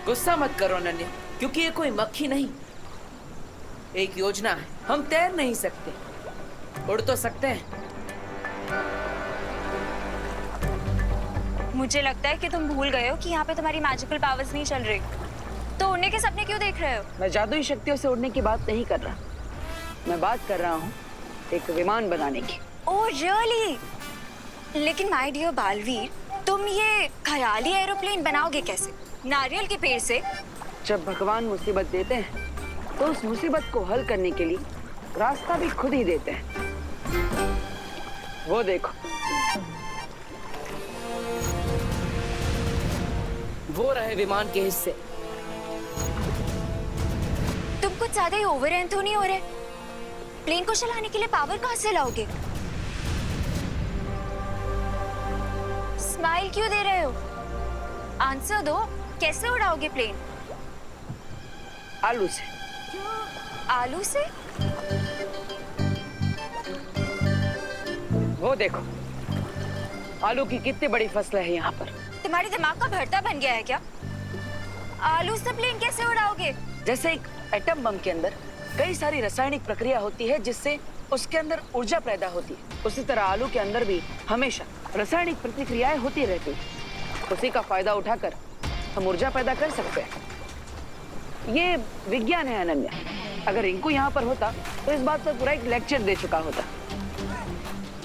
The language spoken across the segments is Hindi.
गुस्सा मत करो अनन्या, क्योंकि ये कोई मक्खी नहीं, एक योजना है। हम तैर नहीं सकते, उड़ तो सकते हैं। मुझे लगता है कि तुम भूल गए हो कि यहाँ पे तुम्हारी मैजिकल पावर्स नहीं चल रही। तो उड़ने के सपने क्यों देख रहे हो? मैं जादुई शक्तियों से उड़ने की बात नहीं कर रहा, मैं बात कर रहा हूँ एक विमान बनाने की। Oh really? लेकिन माय डियर बालवीर, तुम ये ख्याली एरोप्लेन बनाओगे कैसे? नारियल के पेड़ से? जब भगवान मुसीबत देते हैं तो उस मुसीबत को हल करने के लिए रास्ता भी खुद ही देते हैं। वो देखो, वो रहे विमान के हिस्से। तुम कुछ ज्यादा ही ओवर एंथो नहीं हो रहे? प्लेन को चलाने के लिए पावर कहाँ से लाओगे? स्माइल क्यों दे रहे हो? आंसर दो, कैसे उड़ाओगे प्लेन? आलू से। आलू से? वो देखो, आलू की कितनी बड़ी फसल है यहाँ पर। तुम्हारे दिमाग का भरता बन गया है क्या? आलू से प्लेन कैसे उड़ाओगे? जैसे एक एटम बम के अंदर कई सारी रासायनिक प्रक्रिया होती है जिससे उसके अंदर ऊर्जा पैदा होती है, उसी तरह आलू के अंदर भी हमेशा रासायनिक प्रतिक्रियाएं होती रहती है। उसी का फायदा उठाकर हम ऊर्जा पैदा कर सकते हैं। ये विज्ञान है अनन्या। अगर रिंकू यहाँ पर होता तो इस बात पर पूरा एक लेक्चर दे चुका होता।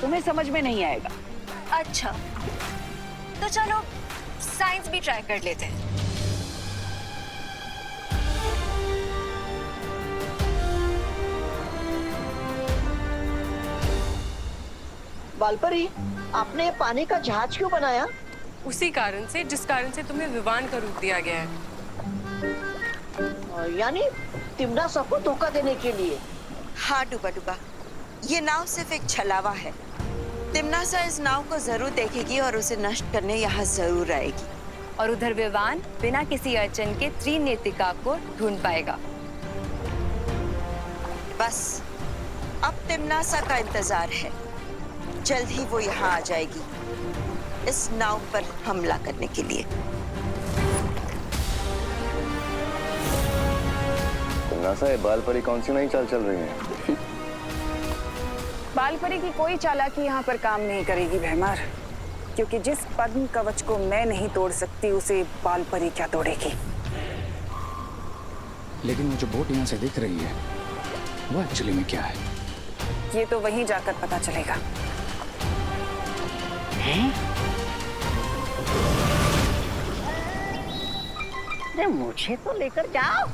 तुम्हें समझ में नहीं आएगा। अच्छा, तो चलो साइंस भी ट्राई कर लेते हैं। बालपरी, आपने ये पानी का जहाज क्यों बनाया? उसी कारण से जिस कारण से तुम्हें विमान का रूप दिया गया है। यानी तिमना को धोखा देने के लिए? हाँ डूबा डूबा, ये नाव सिर्फ एक छलावा है। तिमनासा इस नाव को जरूर देखेगी और उसे नष्ट करने यहाँ जरूर आएगी। और उधर विमान बिना किसी अड़चन के त्रिनेत्रिका को ढूंढ पाएगा। बस अब तिमनासा का इंतजार है, जल्द ही वो यहाँ आ जाएगी इस नाव पर हमला करने के लिए। तिमनासा, ये बालपरी कौन सी नई चाल चल रही है? बालपरी की कोई चालाकी यहाँ पर काम नहीं करेगी भैमार, क्योंकि जिस पद्म कवच को मैं नहीं तोड़ सकती उसे बालपरी क्या तोड़ेगी। लेकिन वो जो बोट यहाँ से दिख रही है वो एक्चुअली में क्या है? ये तो वहीं जाकर पता चलेगा। अरे मुझे तो लेकर जाओ।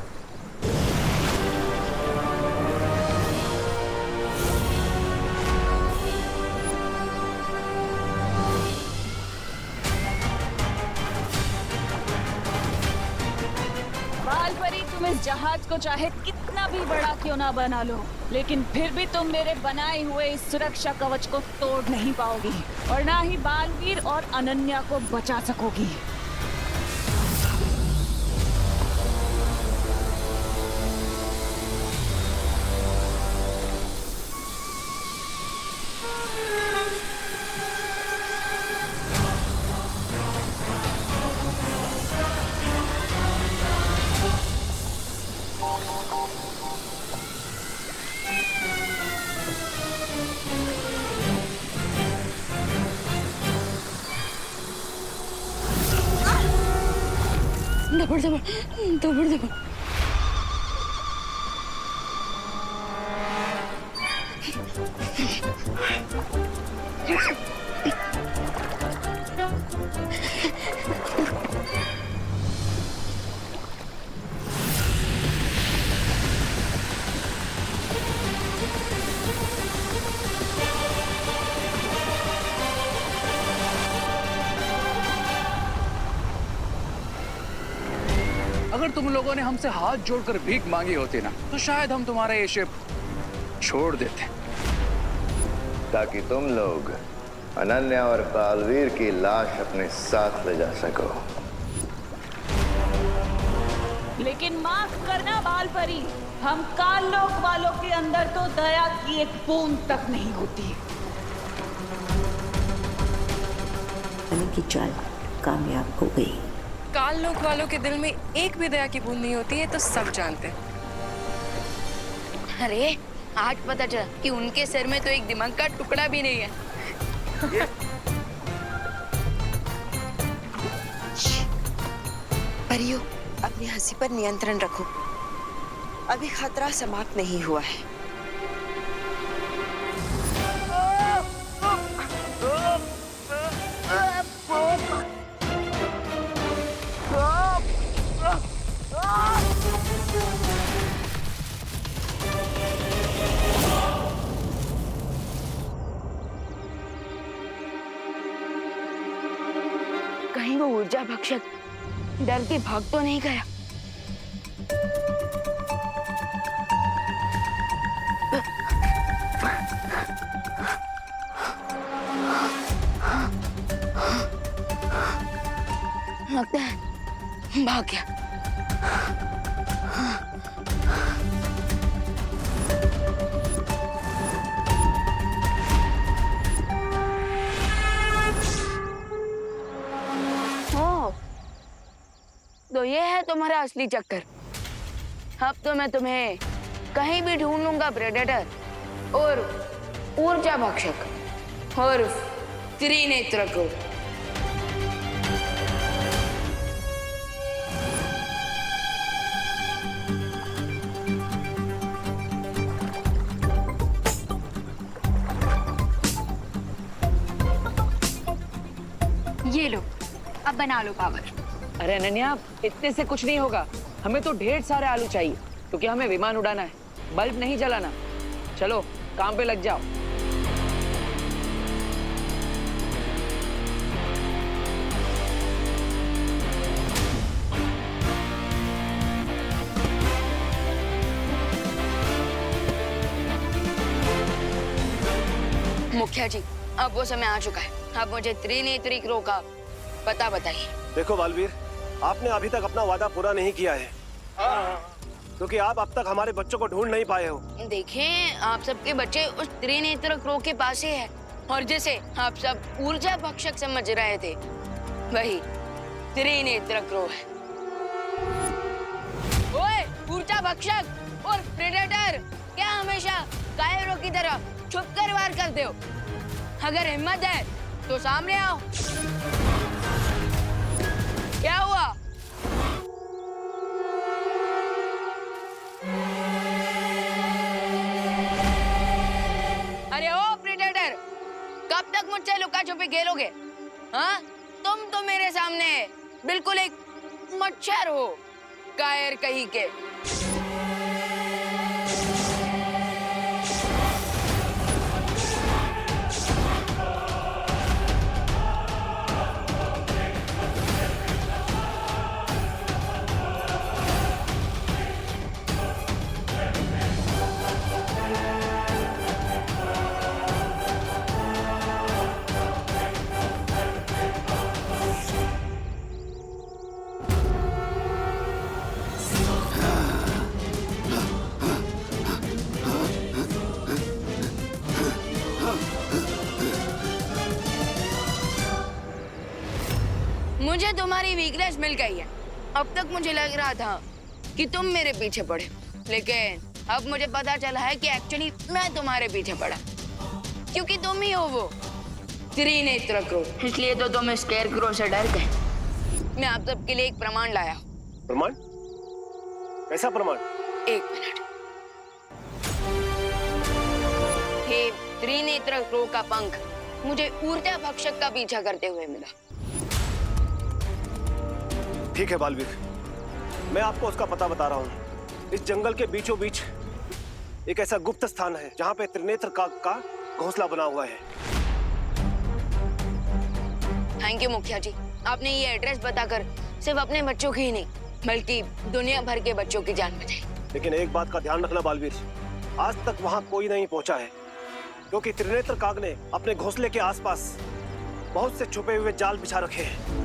बालपरी, तुम इस जहाज को चाहे कितना भी बड़ा क्यों ना बना लो, लेकिन फिर भी तुम मेरे बनाए हुए इस सुरक्षा कवच को तोड़ नहीं पाओगी और ना ही बालवीर और अनन्या को बचा सकोगी। दबड़ दबड़ दबड़ दबड़। अगर तुम लोगों ने हमसे हाथ जोड़कर भीख मांगी होती ना तो शायद हम तुम्हारा ये शिप छोड़ देते, ताकि तुम लोग अनन्या और बालवीर की लाश अपने साथ ले जा सको। लेकिन माफ करना बालपरी, हम काललोक वालों के अंदर तो दया की एक बूंद तक नहीं होती। की चाल कामयाब हो गई। काल लोक वालों के दिल में एक भी दया की बूंद नहीं होती है तो सब जानते हैं। अरे आज पता चला कि उनके सिर में तो एक दिमाग का टुकड़ा भी नहीं है। परियों, अपनी हंसी पर नियंत्रण रखो। अभी खतरा समाप्त नहीं हुआ है। कहीं वो ऊर्जा भक्षक डर के भाग तो नहीं गया? लगता है भाग गया। तो ये है तुम्हारा असली चक्कर। अब तो मैं तुम्हें कहीं भी ढूंढ लूंगा प्रेडेटर और ऊर्जा भक्षक और त्रिनेत्र को। ये लो, अब बना लो पावर। अरे अनन्या, इतने से कुछ नहीं होगा। हमें तो ढेर सारे आलू चाहिए क्योंकि हमें विमान उड़ाना है, बल्ब नहीं जलाना। चलो काम पे लग जाओ। मुखिया जी, अब वो समय आ चुका है। अब मुझे त्रिनेत्री क्रो का पता बताइए। देखो बालवीर, आपने अभी तक अपना वादा पूरा नहीं किया है क्योंकि आप अब तक हमारे बच्चों को ढूंढ नहीं पाए हो। देखें, आप सबके बच्चे उस त्रिनेत्र क्रो के पास ही है और जिसे आप सब ऊर्जा भक्षक समझ रहे थे वही त्रिनेत्र क्रो है। ओए ऊर्जा भक्षक और प्रेडेटर, क्या हमेशा कायरों की तरह छुपकर वार करते हो? अगर हिम्मत है तो सामने आओ। क्या हुआ? अरे ओ प्रेडेटर, कब तक मुझसे लुका छुपी खेलोगे? हाँ, तुम तो मेरे सामने बिल्कुल एक मच्छर हो, कायर कहीं के। मुझे तुम्हारी वीकनेस मिल गई है। अब तक मुझे लग रहा था कि तुम मेरे पीछे पड़े, लेकिन अब मुझे पता चला है कि एक्चुअली मैं तुम्हारे पीछे पड़ा, क्योंकि तुम ही हो वो त्रिनेत्र क्रो। इसलिए तो तुम स्केयर क्रो से डर गए। मैं आप सबके लिए एक प्रमाण लाया हूँ। प्रमाण? कैसा प्रमाण? एक मिनट। ये त्रिनेत्र क्रो का पंख मुझे ऊर्जा भक्षक का पीछा करते हुए मिला। ठीक है बालवीर, मैं आपको उसका पता बता रहा हूँ। इस जंगल के बीचों बीच एक ऐसा गुप्त स्थान है जहाँ पे त्रिनेत्र काग का घोंसला बना हुआ है। थैंक यू मुखिया जी, आपने ये एड्रेस बताकर सिर्फ अपने बच्चों की ही नहीं बल्कि दुनिया भर के बच्चों की जान बचाई। लेकिन एक बात का ध्यान रखना बालवीर, आज तक वहाँ कोई नहीं पहुँचा है क्योंकि त्रिनेत्र काग ने अपने घोंसले के आसपास बहुत से छुपे हुए जाल बिछा रखे हैं।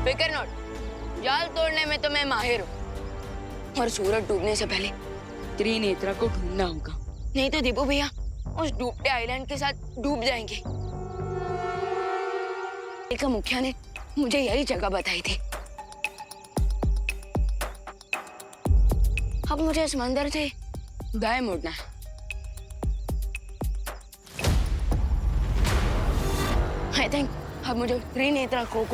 फिकर नॉट, जाल तोड़ने में तो मैं माहिर हूँ और सूरज डूबने से पहले त्रिनेत्र को ढूंढना होगा, नहीं तो दीपू भैया उस डूबते आइलैंड के साथ डूब जाएंगे। देखा, मुखिया ने मुझे यही जगह बताई थी। अब मुझे इस मंदिर से दाएं मुड़ना है। आई थिंक अब मुझे त्रिनेत्रा को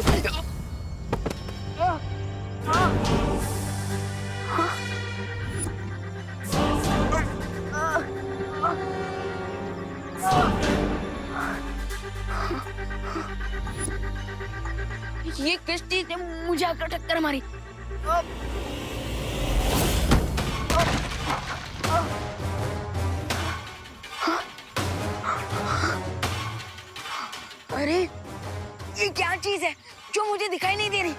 ये किस चीज ने मुझे आकर टक्कर मारी? अरे ये क्या चीज है जो मुझे दिखाई नहीं दे रही?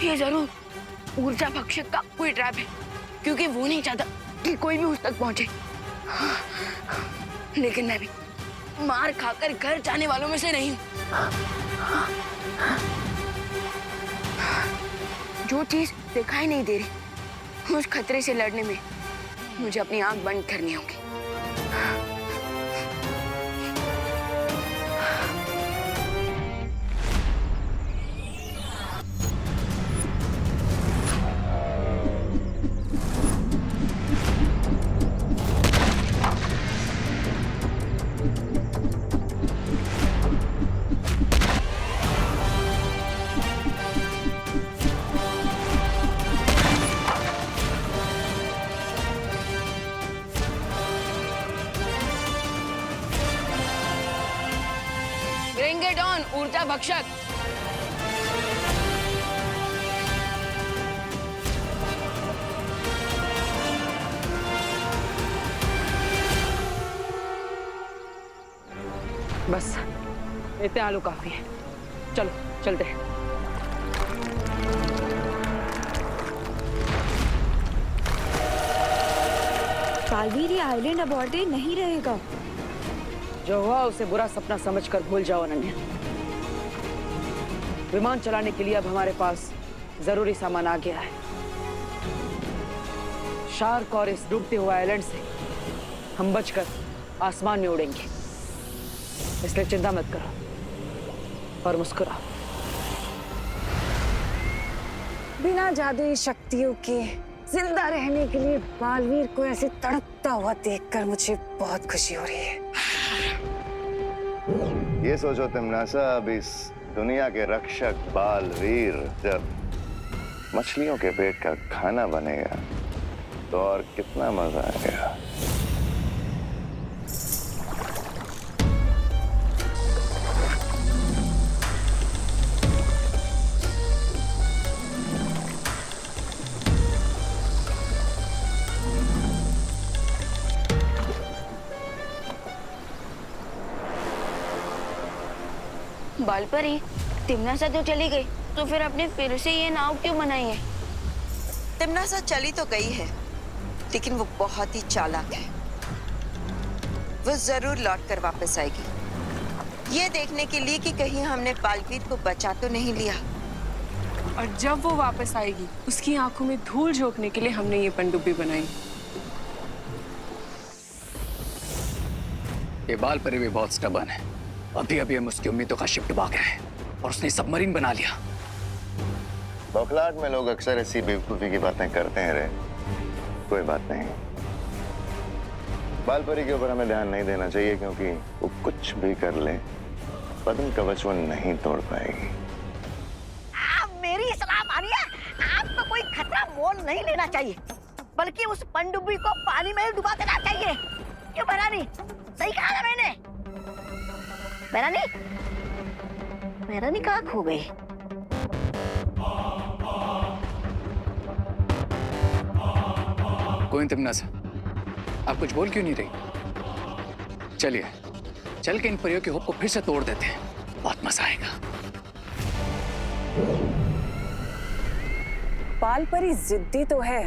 ये जरूर ऊर्जा भक्षक का कोई ट्रैप है, क्योंकि वो नहीं चाहता कि कोई भी उस तक पहुंचे। लेकिन मैं भी मार खाकर घर जाने वालों में से नहीं हूं। जो चीज दिखाई नहीं दे रही, उस खतरे से लड़ने में मुझे अपनी आंख बंद करनी होगी। Bring it on, ऊर्जा भक्षक। बस इतने आलू काफी है। चलो चलते हैं। बालवीर, ये आइलैंड अबॉर्डेड नहीं रहेगा। जो हुआ उसे बुरा सपना समझकर भूल जाओ अनन्या। विमान चलाने के लिए अब हमारे पास जरूरी सामान आ गया है। शार्क और इस डूबते हुए आइलैंड से हम बचकर आसमान में उड़ेंगे, इसलिए चिंता मत करो और मुस्कुराओ। बिना जादुई शक्तियों के जिंदा रहने के लिए बालवीर को ऐसे तड़पता हुआ देखकर मुझे बहुत खुशी हो रही है। ये सोचो तिमनासा, अब इस दुनिया के रक्षक बालवीर जब मछलियों के पेट का खाना बनेगा तो और कितना मजा आएगा। बालपरी, तिमनासा तो चली गई, तो फिर आपने फिर से ये नाव क्यों बनाई है? तिमनासा चली तो गई है, लेकिन वो बहुत ही चालाक है। वो जरूर लौट कर वापस आएगी, ये देखने के लिए कि कहीं हमने बालवीर को बचा तो नहीं लिया। और जब वो वापस आएगी, उसकी आंखों में धूल झोंकने के लिए हमने ये पनडुब्बी बनाई। ये बालपरी भी बहुत स्टबर्न है। अभी अभी हम उसकी उम्मीदों का शिफ्ट डुबा गया है और उसने सबमरीन बना लिया। बौखलाहट में लोग अक्सर ऐसी बेवकूफी की बातें करते हैं रे। कोई बात नहीं, बालपरी के ऊपर हमें ध्यान नहीं देना चाहिए, क्योंकि वो कुछ भी कर ले पद्म कवच वो नहीं तोड़ पाएगी। आप मेरी सलाह मानिए, आपको कोई खतरा मोल नहीं लेना चाहिए, बल्कि उस पनडुब्बी को पानी में डुबा देना चाहिए। क्यों भैरानी, सही कहा ना मैंने? भैरानी, भैरानी कहाँ खो गई? कोई तिमनासा, आप कुछ बोल क्यों नहीं रही? चलिए चल के इन परियों के होप को फिर से तोड़ देते हैं, बहुत मजा आएगा। बालपरी जिद्दी तो है,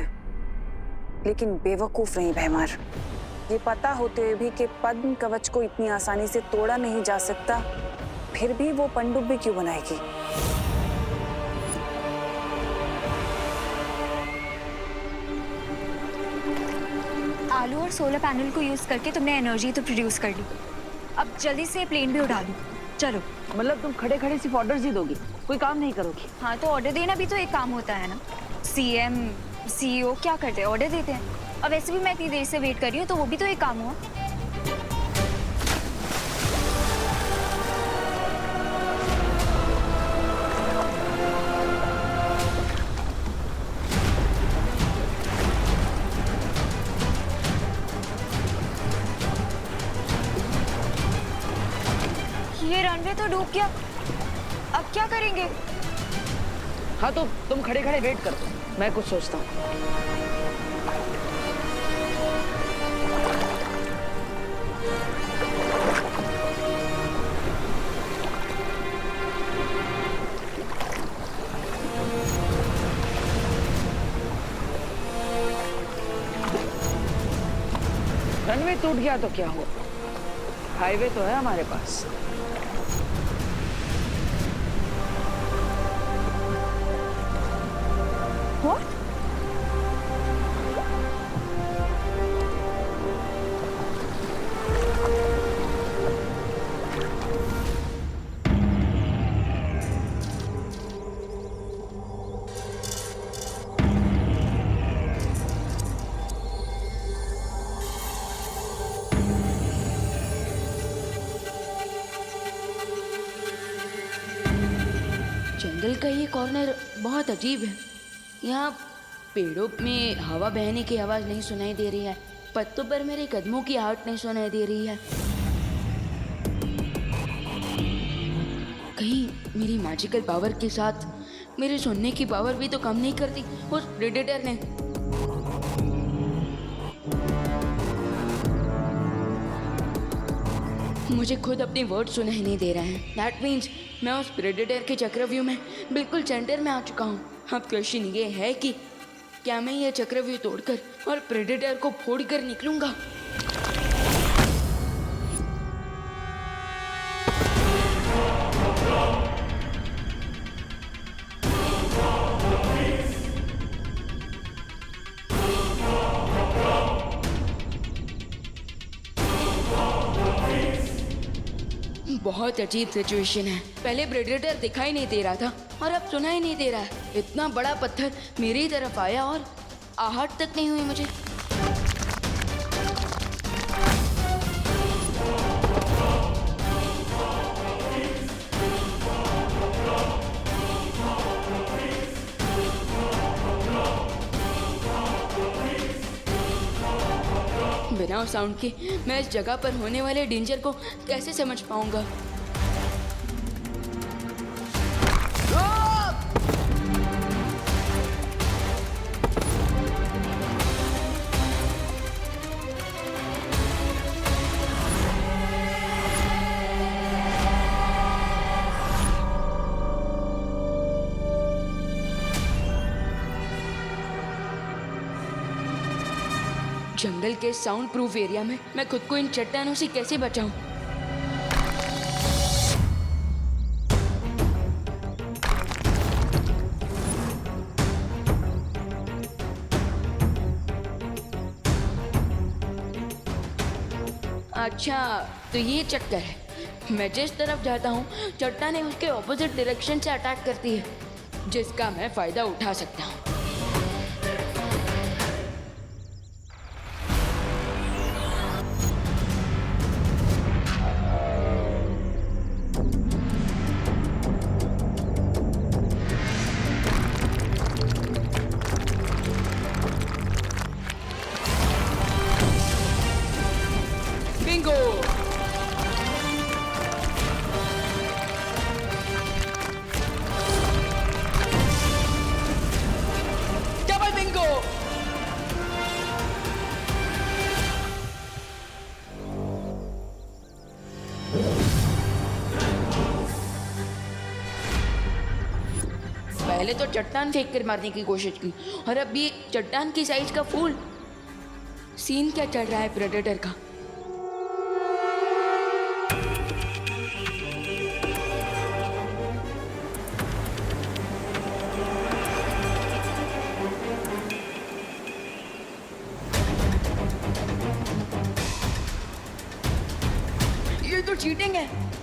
लेकिन बेवकूफ नहीं भैमार। ये पता होते हुए भी कि पद्म कवच को इतनी आसानी से तोड़ा नहीं जा सकता, फिर भी वो पनडुब्बी क्यों बनाएगी? आलू और सोलर पैनल को यूज करके तुमने एनर्जी तो प्रोड्यूस कर ली, अब जल्दी से प्लेन भी उड़ा लो। चलो। मतलब तुम खड़े खड़े सिर्फ ऑर्डर्स ही दोगी, कोई काम नहीं करोगी? हाँ तो ऑर्डर देना भी तो एक काम होता है ना। सीएम सीईओ क्या करते हैं, ऑर्डर देते हैं। अब वैसे भी मैं इतनी देर से वेट कर रही हूँ तो वो भी तो एक काम हुआ। ये रनवे तो डूब गया, अब क्या करेंगे? हाँ तो तुम खड़े खड़े वेट करो, मैं कुछ सोचता हूँ। रनवे टूट गया तो क्या हुआ, हाईवे तो है हमारे पास। What? जंगल का ये कॉर्नर बहुत अजीब है। यहाँ पेड़ों में हवा बहने की आवाज़ नहीं सुनाई दे रही है, पत्तों पर मेरे कदमों की आहट नहीं सुनाई दे रही है। कहीं मेरी मैजिकल पावर के साथ मेरे सुनने की पावर भी तो कम नहीं करती उस प्रेडेटर ने। मुझे खुद अपने वर्ड सुनाई नहीं दे रहे हैं। दैट मीन्स मैं उस प्रेडेटर के चक्रव्यूह में बिल्कुल सेंटर में आ चुका हूँ। अब क्वेश्चन ये है कि क्या मैं ये चक्रव्यूह तोड़कर और प्रेडेटर को फोड़कर निकलूंगा? बहुत अजीब सिचुएशन है। पहले प्रेडेटर दिखाई नहीं दे रहा था और अब सुनाई नहीं दे रहा है। इतना बड़ा पत्थर मेरी तरफ आया और आहट तक नहीं हुई मुझे। बिना साउंड के मैं इस जगह पर होने वाले डेंजर को कैसे समझ पाऊंगा? जंगल के साउंड प्रूफ एरिया में मैं खुद को इन चट्टानों से कैसे बचाऊं? अच्छा तो ये चक्कर है। मैं जिस तरफ जाता हूँ चट्टानें उसके ऑपोजिट डायरेक्शन से अटैक करती है, जिसका मैं फायदा उठा सकता हूँ। पहले तो चट्टान फेंक कर मारने की कोशिश की और अब ये चट्टान की साइज का फूल। सीन क्या चल रहा है प्रेडेटर का? ये तो चीटिंग है।